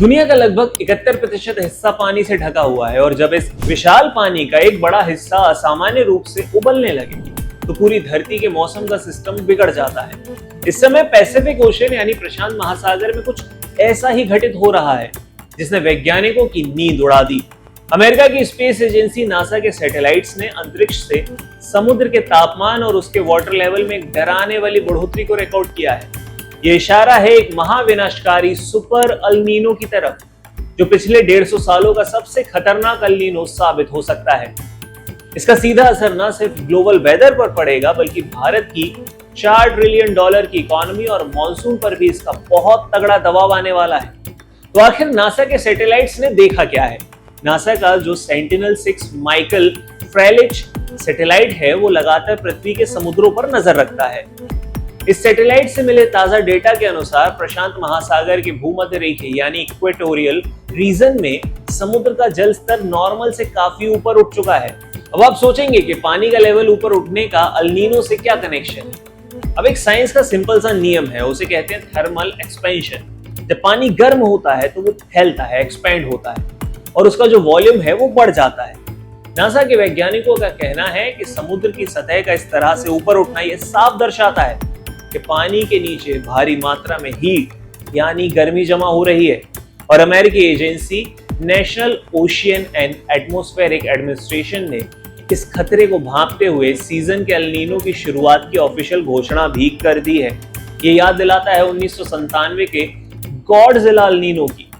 दुनिया का लगभग 71% हिस्सा पानी से ढका हुआ है और जब इस विशाल पानी का एक बड़ा हिस्सा असामान्य रूप से उबलने लगे तो पूरी धरती के मौसम का सिस्टम बिगड़ जाता है। इस समय पैसिफिक ओशन यानी प्रशांत महासागर में कुछ ऐसा ही घटित हो रहा है जिसने वैज्ञानिकों की नींद उड़ा दी। अमेरिका की स्पेस एजेंसी नासा के सैटेलाइट्स ने अंतरिक्ष से समुद्र के तापमान और उसके वाटर लेवल में एक डराने वाली बढ़ोतरी को रिकॉर्ड किया है। ये इशारा है एक महाविनाशकारी सुपर अल्नीनो की तरफ, जो पिछले 150 सालों का सबसे खतरनाक अल्नीनो साबित हो सकता है। इसका सीधा असर न सिर्फ ग्लोबल वेदर पर पड़ेगा बल्कि भारत की $4 ट्रिलियन की इकोनॉमी और मॉनसून पर भी इसका बहुत तगड़ा दबाव आने वाला है। तो आखिर नासा के सैटेलाइट्स ने देखा क्या है? नासा का जो सेंटिनल-6 माइकल फ्रेलिच सैटेलाइट है वो लगातार पृथ्वी के समुद्रों पर नजर रखता है। इस सैटेलाइट से मिले ताजा डेटा के अनुसार प्रशांत महासागर के भूमध्य रेखा यानी इक्वेटोरियल रीजन में समुद्र का जल स्तर नॉर्मल से काफी ऊपर उठ चुका है। अब आप सोचेंगे कि पानी का लेवल ऊपर उठने का अल्नीनो से क्या कनेक्शन है? अब एक साइंस का सिंपल सा नियम है, उसे कहते हैं थर्मल एक्सपेंशन। जब पानी गर्म होता है तो वो फैलता है, एक्सपैंड होता है और उसका जो वॉल्यूम है वो बढ़ जाता है। नासा के वैज्ञानिकों का कहना है कि समुद्र की सतह का इस तरह से ऊपर उठना ये साफ दर्शाता है कि पानी के नीचे भारी मात्रा में हीट यानी गर्मी जमा हो रही है और अमेरिकी agency national ocean and atmospheric administration ने इस खतरे को भांपते हुए सीजन के अल्नीनो की शुरुआत की ऑफिशियल घोषणा भी कर दी है। ये याद दिलाता है 1997 के गॉडजिला अल्नीनो की।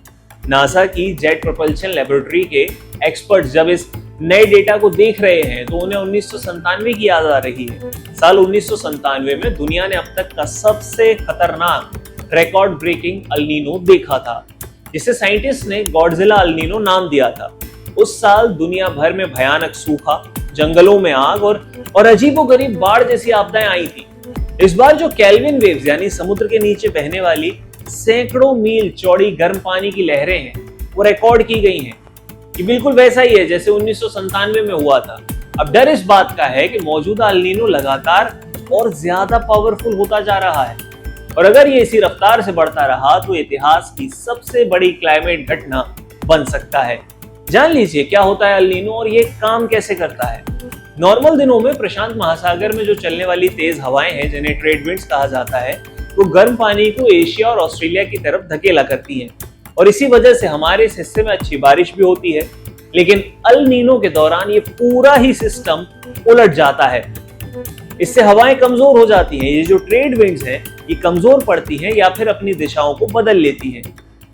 नासा की जेट प्रोपल्शन लेबोरेटरी के एक्सपर्ट जब इस नए डेटा को देख रहे हैं तो उन्हें 1997 की याद आ रही है। साल 1997 में दुनिया ने अब तक का सबसे खतरनाक रिकॉर्ड ब्रेकिंग अल्नीनो देखा था, जिसे साइंटिस्ट ने गॉडजिला अल्नीनो नाम दिया था। उस साल दुनिया भर में भयानक सूखा, जंगलों में आग और अजीबोगरीब बाढ़ जैसी आपदाएं आई थी। इस बार जो केल्विन वेव्स यानी समुद्र के नीचे बहने वाली सैकड़ों मील चौड़ी गर्म पानी की लहरें हैं वो रिकॉर्ड की गई हैं। ये बिल्कुल वैसा ही है जैसे 1997 में हुआ था। अब डर इस बात का है कि मौजूदा अल्नीनो लगातार और ज्यादा पावरफुल होता जा रहा है और अगर ये इसी रफ्तार से बढ़ता रहा तो इतिहास की सबसे बड़ी क्लाइमेट घटना बन सकता है। जान लीजिए क्या होता है अल्नीनो और ये काम कैसे करता है। नॉर्मल दिनों में प्रशांत महासागर में जो चलने वाली तेज हवाएं हैं जिन्हें ट्रेड विंड्स कहा जाता है वो गर्म पानी को एशिया और ऑस्ट्रेलिया की तरफ धकेला करती हैं और इसी वजह से हमारे इस हिस्से में अच्छी बारिश भी होती है। लेकिन अल्नीनो के दौरान ये पूरा ही सिस्टम उलट जाता है। इससे हवाएं कमजोर हो जाती हैं। ये जो ट्रेड विंड्स हैं ये कमजोर पड़ती हैं या फिर अपनी दिशाओं को बदल लेती हैं।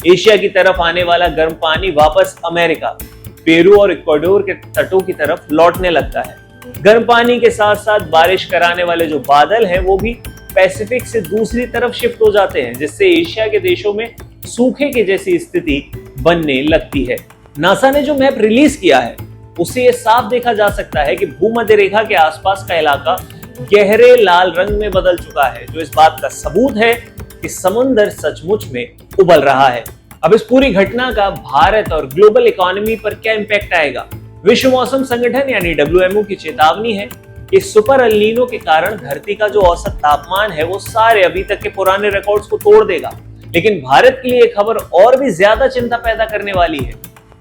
एशिया की तरफ आने वाला गर्म पानी वापस अमेरिका, पेरू और इक्वाडोर के तटों की तरफ लौटने लगता है। गर्म पानी के साथ साथ बारिश कराने वाले जो बादल हैं वो भी पैसिफिक से दूसरी तरफ शिफ्ट हो जाते हैं, जिससे एशिया के देशों में सूखे की जैसी स्थिति बनने लगती है। नासा ने जो मैप रिलीज किया है उससे ये साफ देखा जा सकता है कि भूमध्य रेखा के आसपास का इलाका गहरे लाल रंग में बदल चुका है, जो इस बात का सबूत है कि समुद्र सचमुच में उबल रहा है। अब इस पूरी घटना का भारत और ग्लोबल इकोनॉमी पर क्या इंपैक्ट आएगा? विश्व मौसम संगठन यानी WMO की चेतावनी है कि सुपर अल्नीनो के कारण धरती का जो औसत तापमान है वो सारे अभी तक के पुराने रिकॉर्ड्स को तोड़ देगा। लेकिन भारत के लिए खबर और भी ज्यादा चिंता पैदा करने वाली है।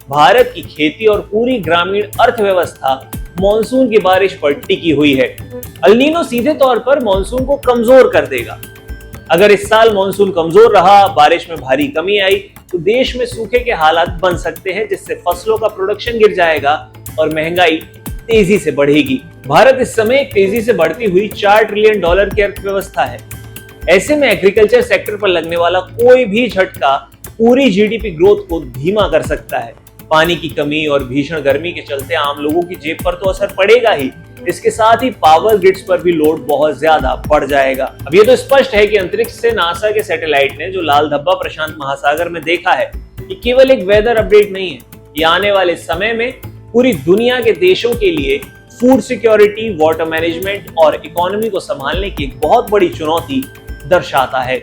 भारत की खेती और पूरी ग्रामीण अर्थव्यवस्था मॉनसून की बारिश पर टिकी हुई है। अल्नीनो सीधे तौर पर मॉनसून को कमजोर कर देगा। अगर इस साल मॉनसून कमजोर रहा, बारिश में भारी कमी आई तो देश में सूखे के हालात बन सकते हैं, जिससे फसलों का प्रोडक्शन गिर जाएगा और महंगाई तेजी से बढ़ेगी। भारत इस समय एक तेजी से बढ़ती हुई $4 ट्रिलियन की अर्थव्यवस्था है। ऐसे में एग्रीकल्चर सेक्टर पर लगने वाला कोई भी झटका पूरी जीडीपी ग्रोथ को धीमा कर सकता है। पानी की कमी और भीषण गर्मी के चलते आम लोगों की जेब पर तो असर पड़ेगा ही, इसके साथ ही पावर ग्रिड्स पर भी लोड बहुत ज्यादा बढ़ जाएगा। अब ये तो स्पष्ट है कि अंतरिक्ष से नासा के सैटेलाइट ने जो लाल धब्बा प्रशांत महासागर में देखा है ये केवल एक वेदर अपडेट नहीं है। ये आने वाले समय में पूरी दुनिया के देशों के लिए फूड सिक्योरिटी, वाटर मैनेजमेंट और इकोनॉमी को संभालने की एक बहुत बड़ी चुनौती दर्शाता है।